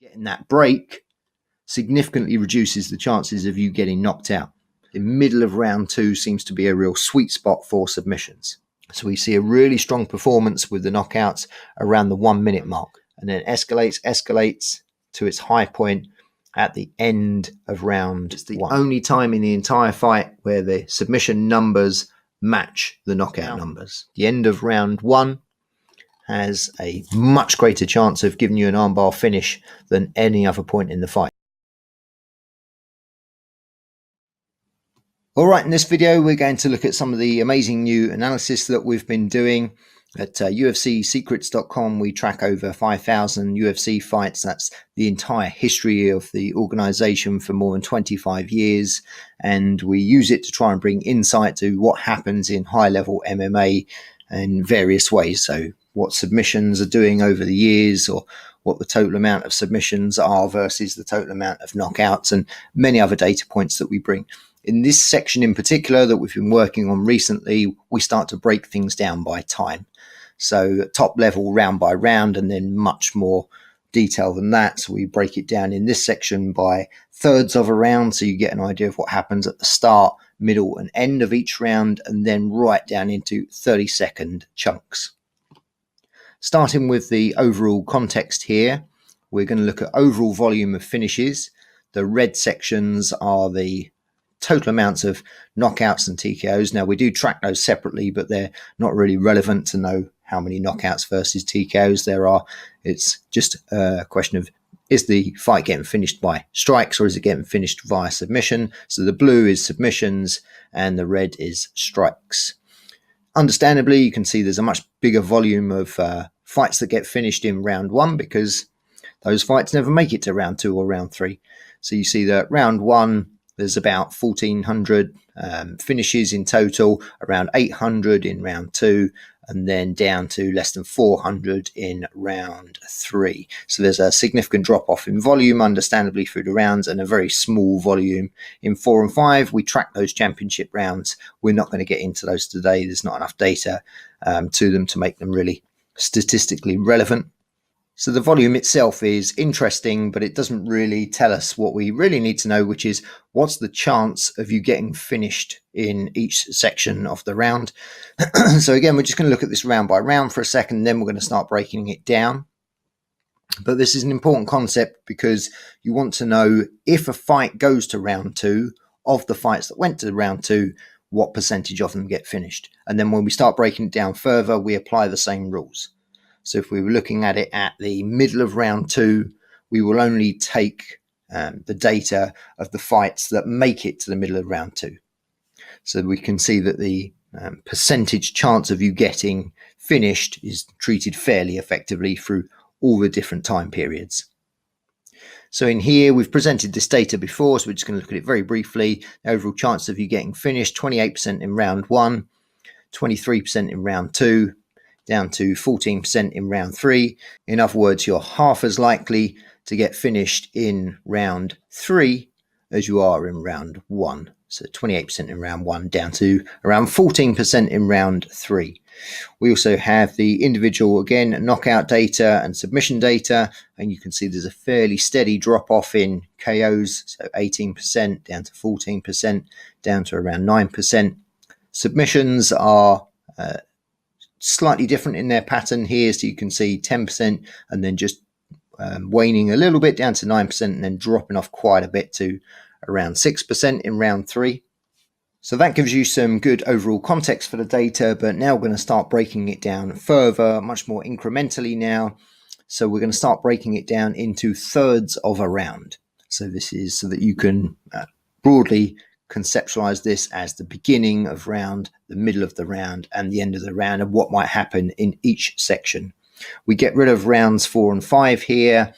Getting that break significantly reduces the chances of you getting knocked out. The middle of round 2 seems to be a real sweet spot for submissions. So we see a really strong performance with the knockouts around the 1 minute mark, and then escalates to its high point at the end of round 1. It's the only time in the entire fight where the submission numbers match the knockout numbers. The end of round 1 has a much greater chance of giving you an armbar finish than any other point in the fight. All right, in this video, we're going to look at some of the amazing new analysis that we've been doing. At UFCSecrets.com, we track over 5,000 UFC fights. That's the entire history of the organization for more than 25 years. And we use it to try and bring insight to what happens in high-level MMA in various ways. So what submissions are doing over the years, or what the total amount of submissions are versus the total amount of knockouts, and many other data points that we bring. In this section in particular that we've been working on recently, we start to break things down by time. So top level, round by round, and then much more detail than that. So we break it down in this section by thirds of a round, so you get an idea of what happens at the start, middle and end of each round, and then right down into 30-second chunks. Starting with the overall context here, we're going to look at overall volume of finishes. The red sections are the total amounts of knockouts and TKOs. Now, we do track those separately, but they're not really relevant to know how many knockouts versus TKOs there are. It's just a question of, is the fight getting finished by strikes or is it getting finished via submission? So the blue is submissions and the red is strikes. Understandably, you can see there's a much bigger volume of fights that get finished in round 1 because those fights never make it to round 2 or round 3. So you see that round 1, there's about 1,400 finishes in total, around 800 in round 2, and then down to less than 400 in round 3. So there's a significant drop off in volume, understandably, through the rounds, and a very small volume in 4 and 5. We track those championship rounds. We're not going to get into those today. There's not enough data to them to make them really statistically relevant. So the volume itself is interesting, but it doesn't really tell us what we really need to know, which is what's the chance of you getting finished in each section of the round. So again, we're just going to look at this round by round for a second, then we're going to start breaking it down. But this is an important concept because you want to know if a fight goes to round 2, of the fights that went to round 2, what percentage of them get finished. And then when we start breaking it down further, we apply the same rules. So if we were looking at it at the middle of round 2, we will only take the data of the fights that make it to the middle of round 2. So we can see that the percentage chance of you getting finished is treated fairly effectively through all the different time periods. So in here, we've presented this data before, so we're just going to look at it very briefly. The overall chance of you getting finished, 28% in round 1, 23% in round 2, down to 14% in round 3. In other words, you're half as likely to get finished in round 3 as you are in round 1. So 28% in round 1 down to around 14% in round 3. We also have the individual, again, knockout data and submission data, and you can see there's a fairly steady drop off in KOs, so 18% down to 14%, down to around 9%. Submissions are slightly different in their pattern here, so you can see 10% and then just waning a little bit down to 9% and then dropping off quite a bit to around 6% in round 3. So that gives you some good overall context for the data, but now we're going to start breaking it down further, much more incrementally now. So we're going to start breaking it down into thirds of a round. So this is so that you can broadly conceptualize this as the beginning of round, the middle of the round, and the end of the round, and what might happen in each section. We get rid of rounds 4 and 5 here,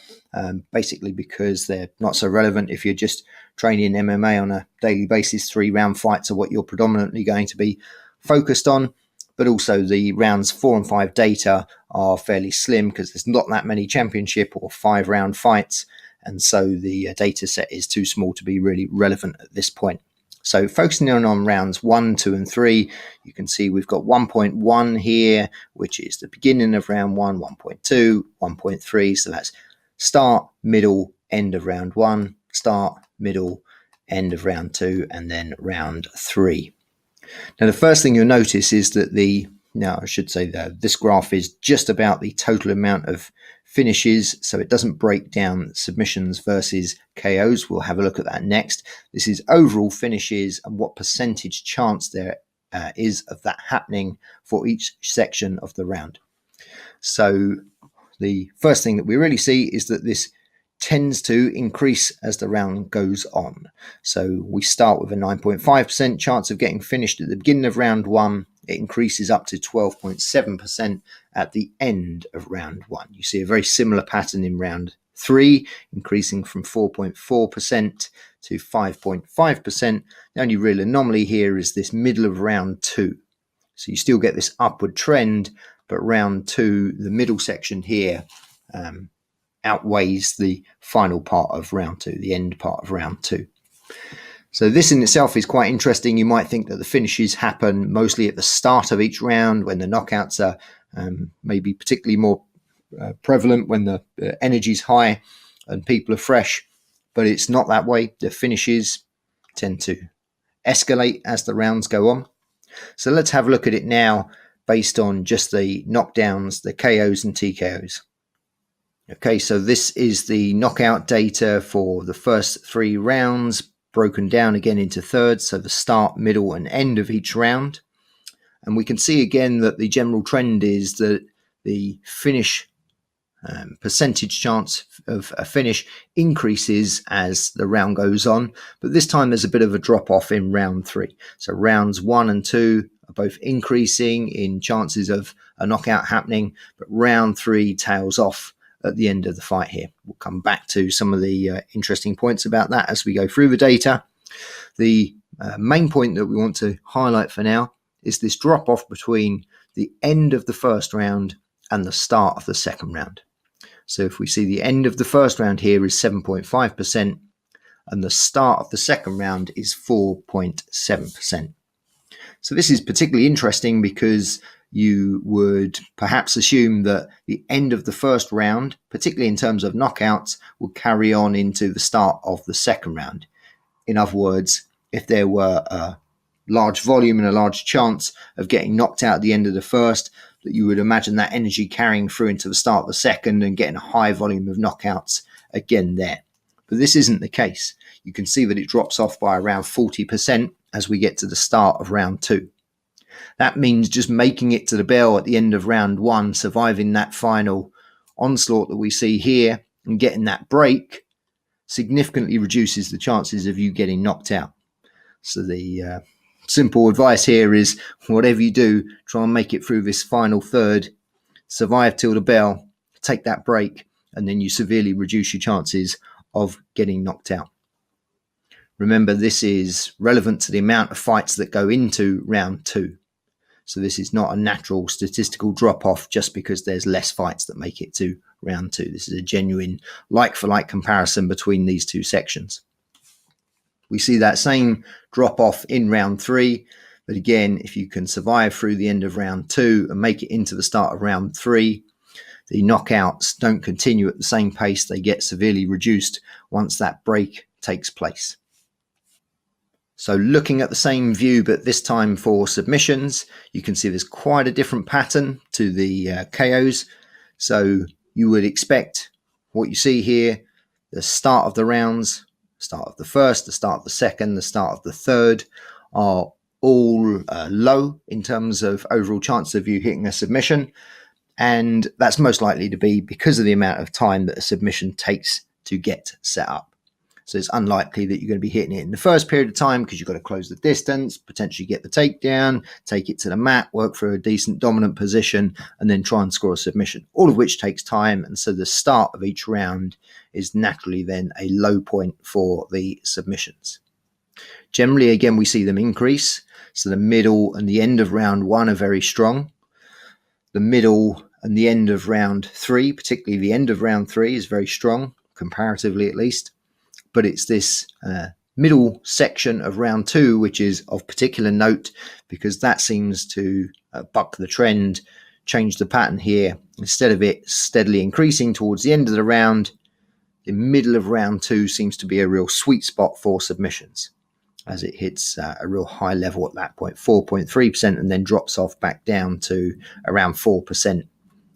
basically because they're not so relevant if you're just training MMA on a daily basis. 3-round fights are what you're predominantly going to be focused on, but also the rounds 4 and 5 data are fairly slim because there's not that many championship or 5-round fights, and so the data set is too small to be really relevant at this point. So focusing on rounds 1, 2, and 3, you can see we've got 1.1 here, which is the beginning of round 1, 1.2, 1.3. So that's start, middle, end of round 1, start, middle, end of round 2, and then round 3. Now, the first thing you'll notice is that this graph is just about the total amount of finishes, so it doesn't break down submissions versus KOs. We'll have a look at that next. This is overall finishes and what percentage chance there is of that happening for each section of the round. So the first thing that we really see is that this tends to increase as the round goes on. So we start with a 9.5% chance of getting finished at the beginning of round 1. It increases up to 12.7% at the end of round 1. You see a very similar pattern in round 3, increasing from 4.4% to 5.5%. The only real anomaly here is this middle of round 2. So you still get this upward trend, but round 2, the middle section here, outweighs the final part of round 2, the end part of round 2. So this in itself is quite interesting. You might think that the finishes happen mostly at the start of each round when the knockouts are maybe particularly more prevalent, when the energy is high and people are fresh, but it's not that way. The finishes tend to escalate as the rounds go on. So let's have a look at it now based on just the knockdowns, the KOs and TKOs. Okay, so this is the knockout data for the first 3 rounds, broken down again into thirds, so the start, middle and end of each round. And we can see again that the general trend is that the finish percentage chance of a finish increases as the round goes on, but this time there's a bit of a drop off in round 3. So rounds 1 and 2 are both increasing in chances of a knockout happening, but round 3 tails off at the end of the fight here. We'll come back to some of the interesting points about that as we go through the data. The main point that we want to highlight for now is this drop off between the end of the first round and the start of the second round. So if we see the end of the first round here is 7.5% and the start of the second round is 4.7%. So this is particularly interesting because you would perhaps assume that the end of the first round, particularly in terms of knockouts, will carry on into the start of the second round. In other words, if there were a large volume and a large chance of getting knocked out at the end of the first, that you would imagine that energy carrying through into the start of the second and getting a high volume of knockouts again there. But this isn't the case. You can see that it drops off by around 40% as we get to the start of round 2. That means just making it to the bell at the end of round 1, surviving that final onslaught that we see here and getting that break significantly reduces the chances of you getting knocked out. So the simple advice here is whatever you do, try and make it through this final third, survive till the bell, take that break, and then you severely reduce your chances of getting knocked out. Remember, this is relevant to the amount of fights that go into round 2. So this is not a natural statistical drop-off just because there's less fights that make it to round 2. This is a genuine like-for-like comparison between these two sections. We see that same drop-off in round 3, but again, if you can survive through the end of round 2 and make it into the start of round 3, the knockouts don't continue at the same pace. They get severely reduced once that break takes place. So looking at the same view, but this time for submissions, you can see there's quite a different pattern to the KOs. So you would expect what you see here, the start of the rounds, start of the first, the start of the second, the start of the third are all low in terms of overall chance of you hitting a submission. And that's most likely to be because of the amount of time that a submission takes to get set up. So it's unlikely that you're going to be hitting it in the first period of time because you've got to close the distance, potentially get the takedown, take it to the mat, work for a decent dominant position, and then try and score a submission, all of which takes time. And so the start of each round is naturally then a low point for the submissions. Generally, again, we see them increase. So the middle and the end of round 1 are very strong. The middle and the end of round 3, particularly the end of round 3, is very strong, comparatively at least. But it's this middle section of round 2 which is of particular note because that seems to buck the trend, change the pattern here. Instead of it steadily increasing towards the end of the round, the middle of round 2 seems to be a real sweet spot for submissions, as it hits a real high level at that point, 4.3%, and then drops off back down to around 4%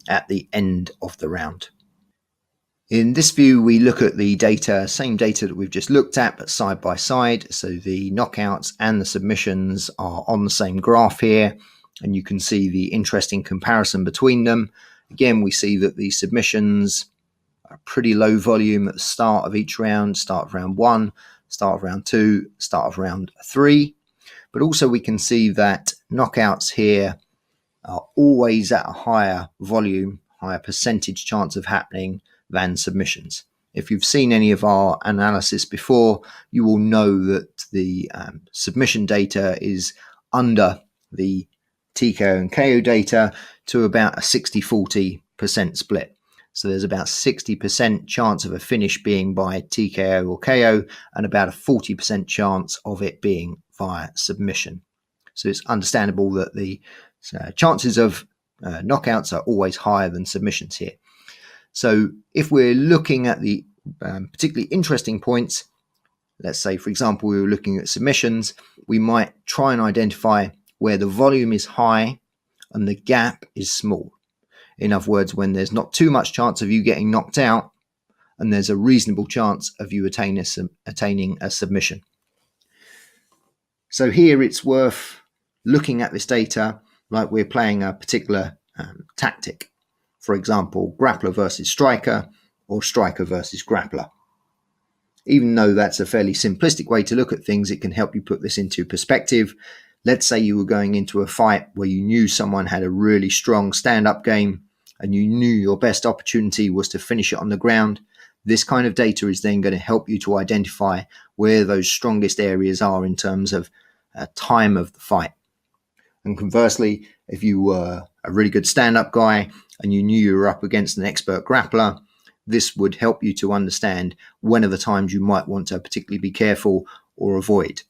at the end of the round. In this view, we look at the data, same data that we've just looked at, but side by side. So the knockouts and the submissions are on the same graph here, and you can see the interesting comparison between them. Again, we see that the submissions are pretty low volume at the start of each round, start of round 1, start of round 2, start of round 3. But also we can see that knockouts here are always at a higher volume, higher percentage chance of happening than submissions. If you've seen any of our analysis before, you will know that the submission data is under the TKO and KO data to about a 60-40% split. So there's about 60% chance of a finish being by TKO or KO and about a 40% chance of it being via submission. So it's understandable that the chances of knockouts are always higher than submissions here. So if we're looking at the particularly interesting points, let's say, for example, we were looking at submissions, we might try and identify where the volume is high and the gap is small. In other words, when there's not too much chance of you getting knocked out and there's a reasonable chance of you attaining a submission. So here it's worth looking at this data like we're playing a particular tactic. For example, grappler versus striker or striker versus grappler. Even though that's a fairly simplistic way to look at things, it can help you put this into perspective. Let's say you were going into a fight where you knew someone had a really strong stand-up game and you knew your best opportunity was to finish it on the ground. This kind of data is then going to help you to identify where those strongest areas are in terms of time of the fight. And conversely, if you were a really good stand-up guy and you knew you were up against an expert grappler, this would help you to understand when are the times you might want to particularly be careful or avoid.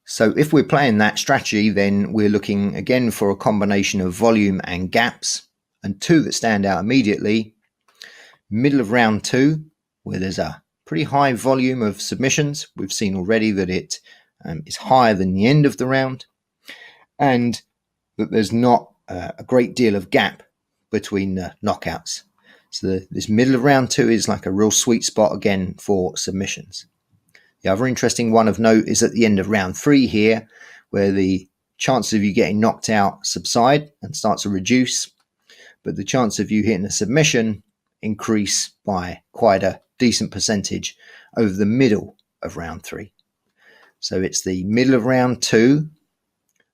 So if we're playing that strategy, then we're looking again for a combination of volume and gaps, and two that stand out immediately. Middle of round 2, where there's a pretty high volume of submissions. We've seen already that it is higher than the end of the round, and that there's not a great deal of gap between the knockouts. So this middle of round 2 is like a real sweet spot again for submissions. The other interesting one of note is at the end of round 3 here, where the chances of you getting knocked out subside and start to reduce, but the chance of you hitting a submission increase by quite a decent percentage over the middle of round 3. So it's the middle of round 2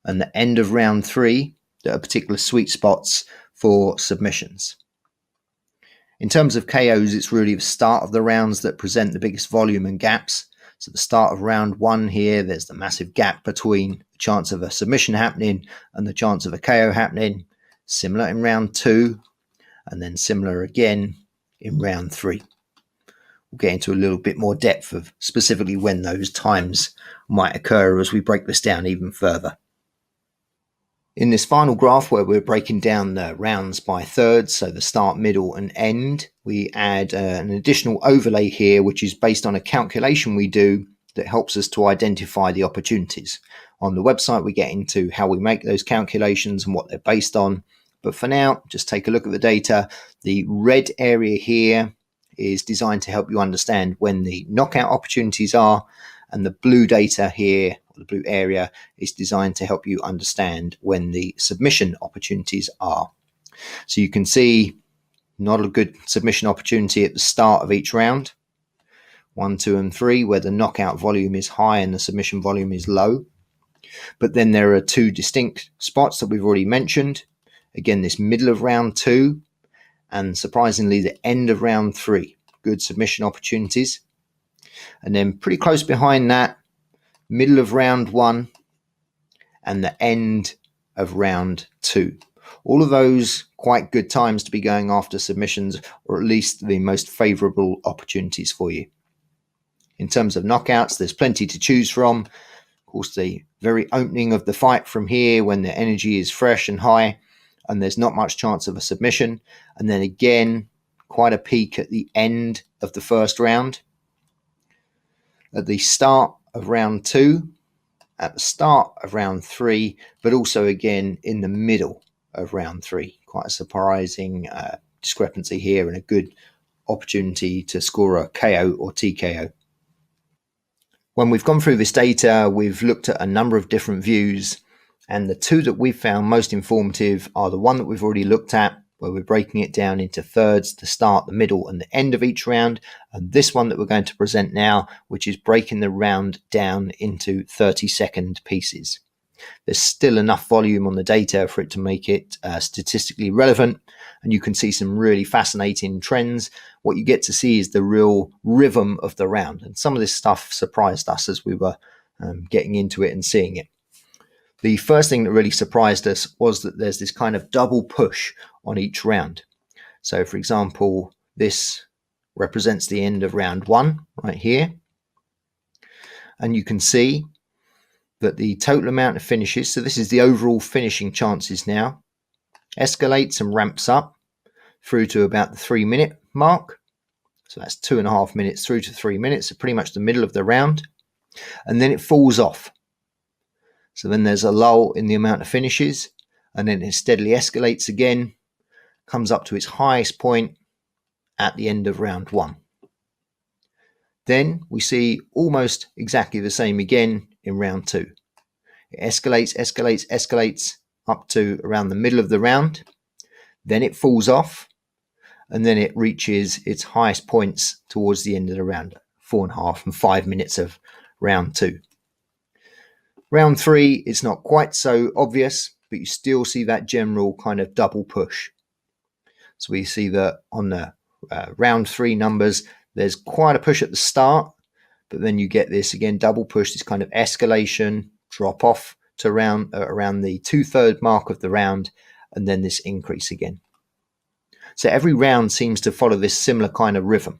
and the end of round 3 that are particular sweet spots for submissions. In terms of KOs, it's really the start of the rounds that present the biggest volume and gaps. So at the start of round 1 here, there's the massive gap between the chance of a submission happening and the chance of a KO happening. Similar in round 2, and then similar again in round 3. We'll get into a little bit more depth of specifically when those times might occur as we break this down even further. In this final graph where we're breaking down the rounds by thirds, so the start, middle and end, we add an additional overlay here which is based on a calculation we do that helps us to identify the opportunities. On the website we get into how we make those calculations and what they're based on, but for now just take a look at the data. The red area here is designed to help you understand when the knockout opportunities are, and the blue data here, the blue area, is designed to help you understand when the submission opportunities are. So you can see not a good submission opportunity at the start of each round, 1, 2 and 3, where the knockout volume is high and the submission volume is low. But then there are 2 distinct spots that we've already mentioned. Again, this middle of round 2 and surprisingly the end of round 3, good submission opportunities. And then pretty close behind that, middle of round 1 and the end of round 2. All of those quite good times to be going after submissions, or at least the most favorable opportunities for you. In terms of knockouts, there's plenty to choose from. Of course, the very opening of the fight from here when the energy is fresh and high and there's not much chance of a submission. And then again, quite a peak at the end of the first round, at the start of round 2, at the start of round 3, but also again in the middle of round 3. Quite a surprising discrepancy here, and a good opportunity to score a KO or TKO. When we've gone through this data, we've looked at a number of different views, and the two that we've found most informative are the one that we've already looked at, where we're breaking it down into thirds, the start, the middle, and the end of each round, and this one that we're going to present now, which is breaking the round down into 30-second pieces. There's still enough volume on the data for it to make it statistically relevant, and you can see some really fascinating trends. What you get to see is the real rhythm of the round, and some of this stuff surprised us as we were getting into it and seeing it. The first thing that really surprised us was that there's this kind of double push on each round. So for example, this represents the end of round 1 right here, and you can see that the total amount of finishes, so this is the overall finishing chances now, escalates and ramps up through to about the 3-minute mark. So that's 2.5 minutes through to 3 minutes, so pretty much the middle of the round. And then it falls off. So then there's a lull in the amount of finishes, and then it steadily escalates again, comes up to its highest point at the end of round 1. Then we see almost exactly the same again in round 2. It escalates up to around the middle of the round. Then it falls off, and then it reaches its highest points towards the end of the round, 4.5 and 5 minutes of round 2. Round 3, it's not quite so obvious, but you still see that general kind of double push. So we see that on the round 3 numbers, there's quite a push at the start, but then you get this again double push, this kind of escalation, drop off to around the 2/3 mark of the round, and then this increase again. So every round seems to follow this similar kind of rhythm.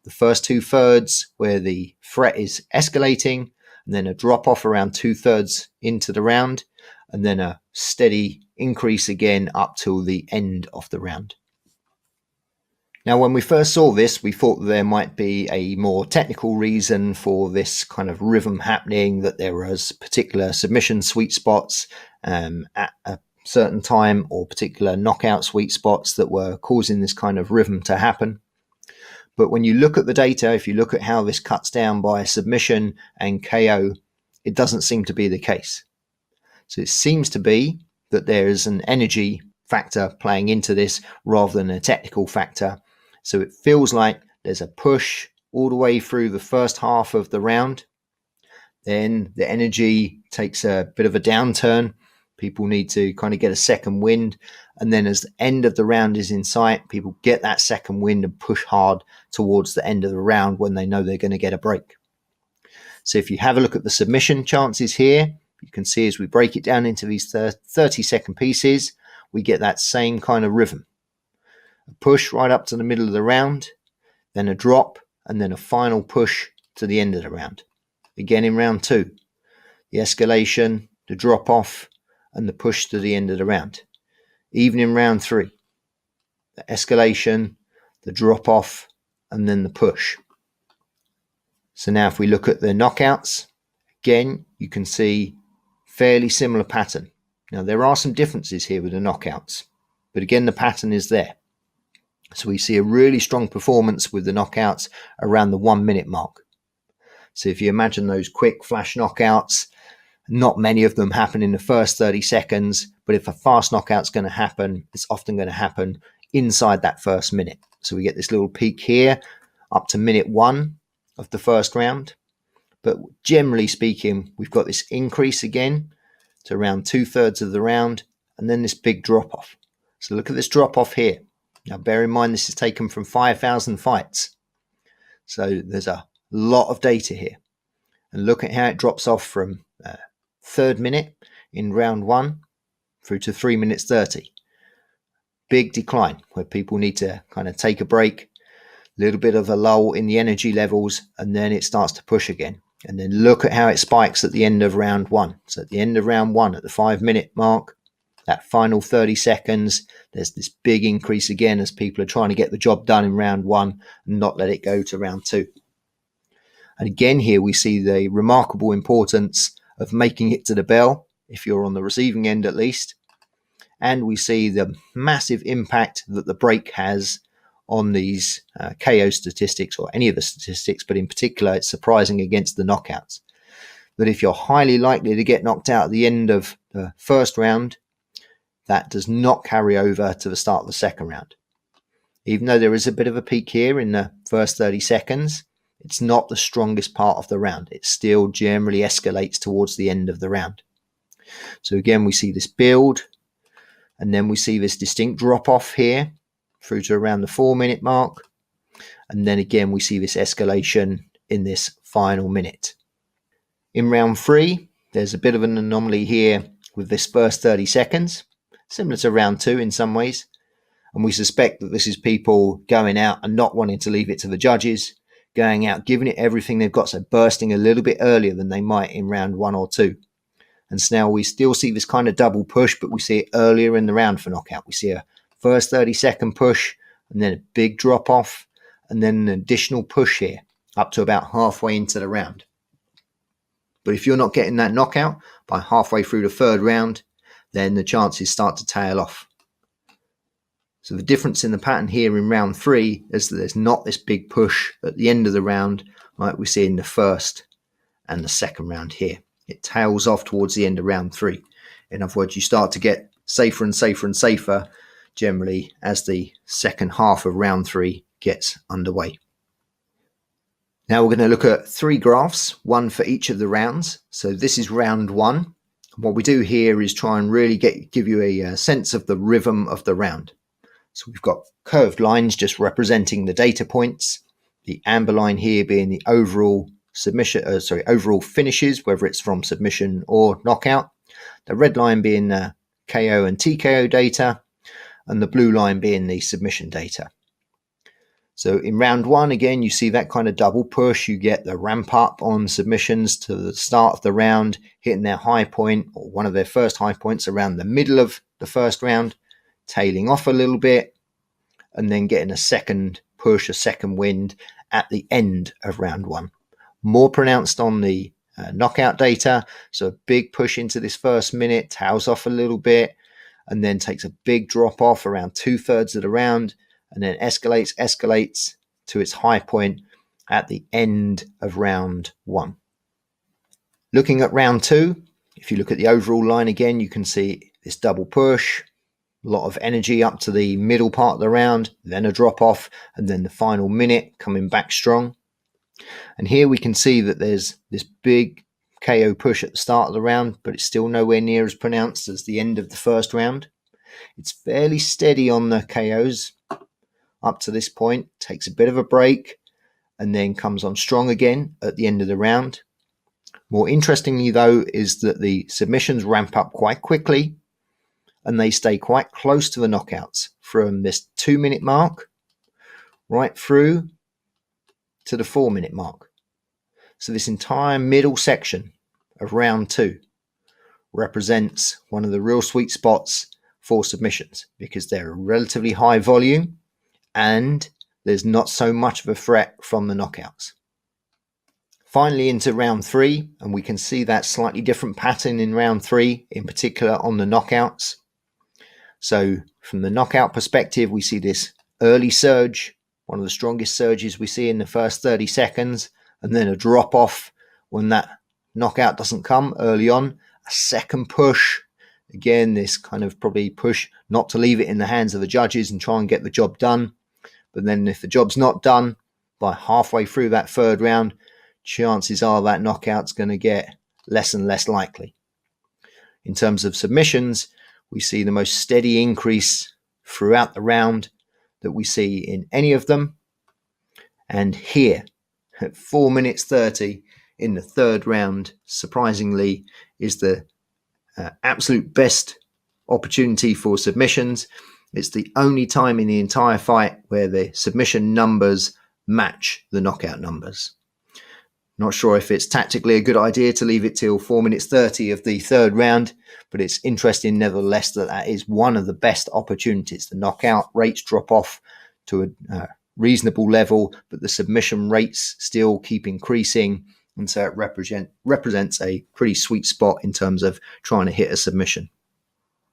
The first 2/3 where the threat is escalating, and then a drop off around 2/3 into the round, and then a steady increase again up till the end of the round. Now, when we first saw this, we thought there might be a more technical reason for this kind of rhythm happening, that there was particular submission sweet spots at a certain time, or particular knockout sweet spots that were causing this kind of rhythm to happen. But when you look at the data, if you look at how this cuts down by submission and KO, it doesn't seem to be the case. So it seems to be that there is an energy factor playing into this rather than a technical factor. So it feels like there's a push all the way through the first half of the round. Then the energy takes a bit of a downturn. People need to kind of get a second wind. And then as the end of the round is in sight, people get that second wind and push hard towards the end of the round when they know they're going to get a break. So if you have a look at the submission chances here, you can see as we break it down into these 30-second pieces, we get that same kind of rhythm. A push right up to the middle of the round, then a drop, and then a final push to the end of the round. Again in round 2, the escalation, the drop off, and the push to the end of the round. Even in round 3, the escalation, the drop off, and then the push. So now if we look at the knockouts, again, you can see fairly similar pattern. Now there are some differences here with the knockouts, but again, the pattern is there. So we see a really strong performance with the knockouts around the 1 minute mark. So if you imagine those quick flash knockouts, not many of them happen in the first 30 seconds, but if a fast knockout's going to happen, it's often going to happen inside that first minute. So we get this little peak here up to minute 1 of the first round. But generally speaking, we've got this increase again to around 2/3 of the round, and then this big drop off. So look at this drop off here. Now, bear in mind, this is taken from 5,000 fights. So there's a lot of data here. And look at how it drops off from 3rd minute in round 1 through to 3 minutes 30. Big decline where people need to kind of take a break, a little bit of a lull in the energy levels, and then it starts to push again. And then look at how it spikes at the end of round 1. So at the end of round 1, at the 5 minute mark, that final 30 seconds, there's this big increase again as people are trying to get the job done in round 1 and not let it go to round 2. And again, here we see the remarkable importance of making it to the bell, if you're on the receiving end at least. And we see the massive impact that the break has on these KO statistics, or any of the statistics, but in particular, it's surprising against the knockouts. That if you're highly likely to get knocked out at the end of the first round, that does not carry over to the start of the second round. Even though there is a bit of a peak here in the first 30 seconds, it's not the strongest part of the round. It still generally escalates towards the end of the round. So again, we see this build, and then we see this distinct drop off here through to around the 4-minute mark. And then again, we see this escalation in this final minute. In round 3, there's a bit of an anomaly here with this first 30 seconds, similar to round 2 in some ways. And we suspect that this is people going out and not wanting to leave it to the judges, going out, giving it everything they've got, so bursting a little bit earlier than they might in round 1 or 2. And so now we still see this kind of double push, but we see it earlier in the round for knockout. We see a first 30-second push, and then a big drop off, and then an additional push here up to about halfway into the round. But if you're not getting that knockout by halfway through the third round, then the chances start to tail off. So the difference in the pattern here in round 3 is that there's not this big push at the end of the round like we see in the first and the second round here. It tails off towards the end of round 3. In other words, you start to get safer and safer and safer generally as the second half of round 3 gets underway. Now we're going to look at 3 graphs, one for each of the rounds. So this is round 1. What we do here is try and really give you a sense of the rhythm of the round. So we've got curved lines just representing the data points. The amber line here being the overall overall finishes, whether it's from submission or knockout. The red line being the KO and TKO data, and the blue line being the submission data. So in round 1, again, you see that kind of double push. You get the ramp up on submissions to the start of the round, hitting their high point, or one of their first high points around the middle of the first round, tailing off a little bit, and then getting a second push, a second wind at the end of round 1. More pronounced on the knockout data. So a big push into this first minute, tails off a little bit, and then takes a big drop off around 2/3 of the round, and then escalates to its high point at the end of round 1. Looking at round 2, if you look at the overall line again, you can see this double push, a lot of energy up to the middle part of the round, then a drop off, and then the final minute coming back strong. And here we can see that there's this big KO push at the start of the round, but it's still nowhere near as pronounced as the end of the first round. It's fairly steady on the KOs up to this point, takes a bit of a break, and then comes on strong again at the end of the round. More interestingly, though, is that the submissions ramp up quite quickly, and they stay quite close to the knockouts from this 2-minute mark right through to the 4-minute mark. So this entire middle section of round 2 represents one of the real sweet spots for submissions, because they're a relatively high volume and there's not so much of a threat from the knockouts. Finally into round 3, and we can see that slightly different pattern in round 3, in particular on the knockouts. So from the knockout perspective, we see this early surge, one of the strongest surges we see in the first 30 seconds, and then a drop off when that knockout doesn't come early on, a second push. Again, this kind of probably push not to leave it in the hands of the judges and try and get the job done. But then if the job's not done by halfway through that third round, chances are that knockout's going to get less and less likely. In terms of submissions, we see the most steady increase throughout the round that we see in any of them. And here, at 4 minutes 30 in the third round, surprisingly, is the absolute best opportunity for submissions. It's the only time in the entire fight where the submission numbers match the knockout numbers. Not sure if it's tactically a good idea to leave it till 4 minutes 30 of the third round, but it's interesting nevertheless that is one of the best opportunities. The knockout rates drop off to a reasonable level, but the submission rates still keep increasing, and so it represents a pretty sweet spot in terms of trying to hit a submission.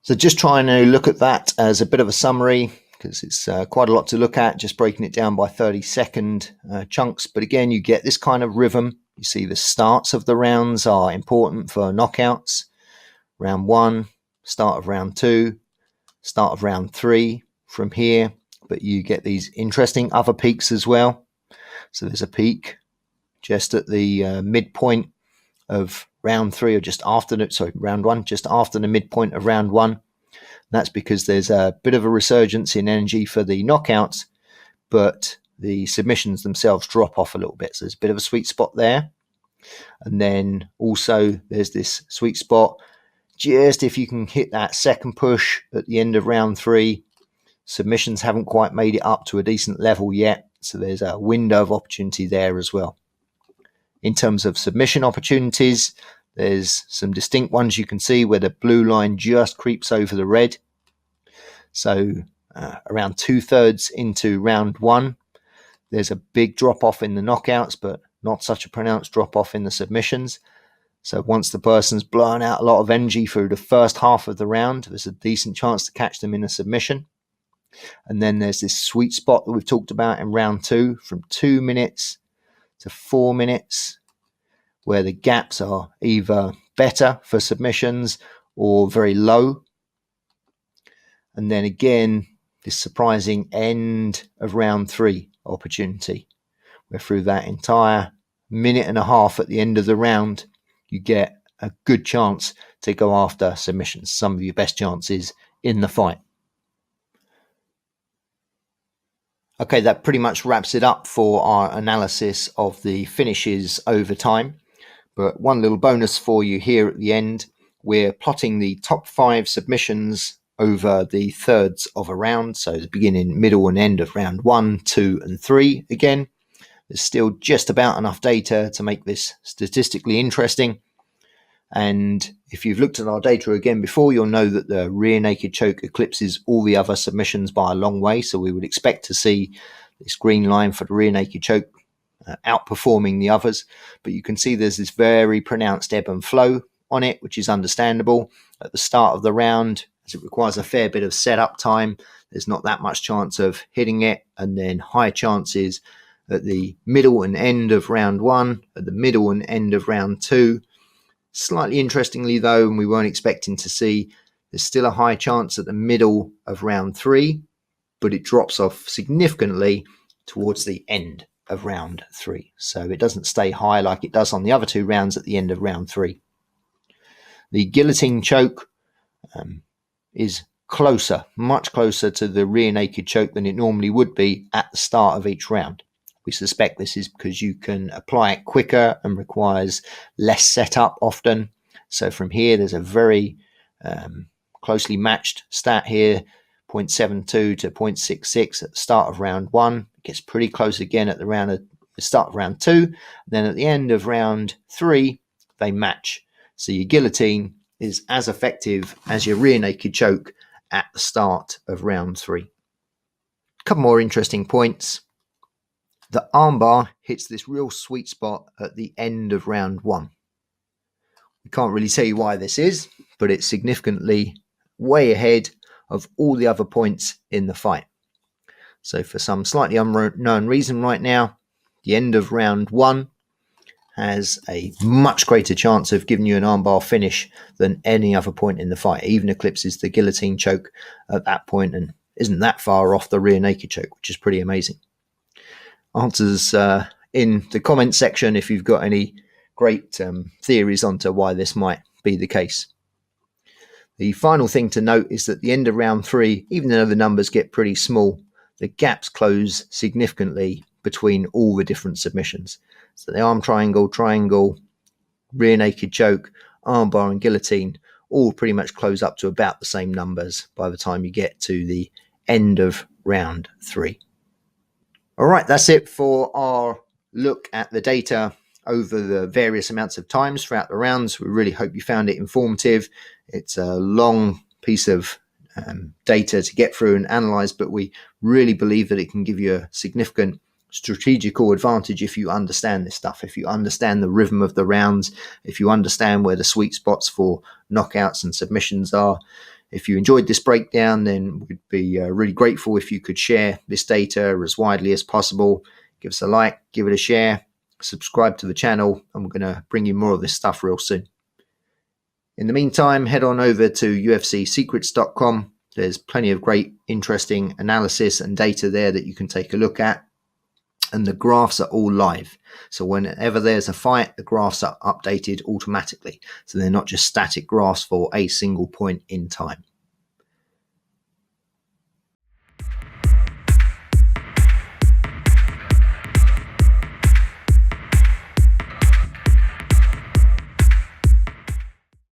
So just trying to look at that as a bit of a summary, because it's quite a lot to look at, just breaking it down by 30-second chunks. But again, you get this kind of rhythm. You see the starts of the rounds are important for knockouts. Round 1, start of round 2, start of round 3 from here. But you get these interesting other peaks as well. So there's a peak just at the midpoint of round 3, or round 1, just after the midpoint of round 1. That's because there's a bit of a resurgence in energy for the knockouts, but the submissions themselves drop off a little bit. So there's a bit of a sweet spot there. And then also there's this sweet spot just if you can hit that second push at the end of round 3. Submissions haven't quite made it up to a decent level yet, so there's a window of opportunity there as well. In terms of submission opportunities, there's some distinct ones you can see where the blue line just creeps over the red. So around 2/3 into round 1, there's a big drop off in the knockouts, but not such a pronounced drop off in the submissions. So once the person's blown out a lot of energy through the first half of the round, there's a decent chance to catch them in a submission. And then there's this sweet spot that we've talked about in round 2, from 2 minutes to 4 minutes, where the gaps are either better for submissions or very low. And then again, this surprising end of round 3 opportunity, where through that entire minute and a half at the end of the round, you get a good chance to go after submissions, some of your best chances in the fight. Okay, that pretty much wraps it up for our analysis of the finishes over time. But one little bonus for you here at the end, we're plotting the top 5 submissions over the thirds of a round. So the beginning, middle and end of round 1, 2 and 3. Again, there's still just about enough data to make this statistically interesting. And if you've looked at our data again before, you'll know that the rear naked choke eclipses all the other submissions by a long way. So we would expect to see this green line for the rear naked choke outperforming the others. But you can see there's this very pronounced ebb and flow on it, which is understandable. At the start of the round, as it requires a fair bit of setup time, there's not that much chance of hitting it. And then high chances at the middle and end of round 1, at the middle and end of round 2. Slightly interestingly though, and we weren't expecting to see, there's still a high chance at the middle of round 3, but it drops off significantly towards the end of round 3. So it doesn't stay high like it does on the other 2 rounds at the end of round 3. The guillotine choke is closer, much closer to the rear naked choke than it normally would be at the start of each round. We suspect this is because you can apply it quicker and requires less setup often. So from here, there's a very closely matched stat here, 0.72 to 0.66 at the start of round 1. It gets pretty close again at the start of round 2. Then at the end of round 3, they match. So your guillotine is as effective as your rear naked choke at the start of round 3. A couple more interesting points. The armbar hits this real sweet spot at the end of round 1. We can't really tell you why this is, but it's significantly way ahead of all the other points in the fight. So for some slightly unknown reason right now, the end of round 1 has a much greater chance of giving you an armbar finish than any other point in the fight. It even eclipses the guillotine choke at that point and isn't that far off the rear naked choke, which is pretty amazing. Answers in the comment section if you've got any great theories onto why this might be the case. The final thing to note is that at the end of round 3, even though the numbers get pretty small, the gaps close significantly between all the different submissions. So the arm triangle, rear naked choke, armbar and guillotine all pretty much close up to about the same numbers by the time you get to the end of round 3. All right, that's it for our look at the data over the various amounts of times throughout the rounds. We really hope you found it informative. It's a long piece of data to get through and analyze, but we really believe that it can give you a significant strategical advantage if you understand this stuff, if you understand the rhythm of the rounds, if you understand where the sweet spots for knockouts and submissions are. If you enjoyed this breakdown, then we'd be really grateful if you could share this data as widely as possible. Give us a like, give it a share, subscribe to the channel, and we're going to bring you more of this stuff real soon. In the meantime, head on over to UFCsecrets.com. There's plenty of great, interesting analysis and data there that you can take a look at. And the graphs are all live. So whenever there's a fight, the graphs are updated automatically. So they're not just static graphs for a single point in time.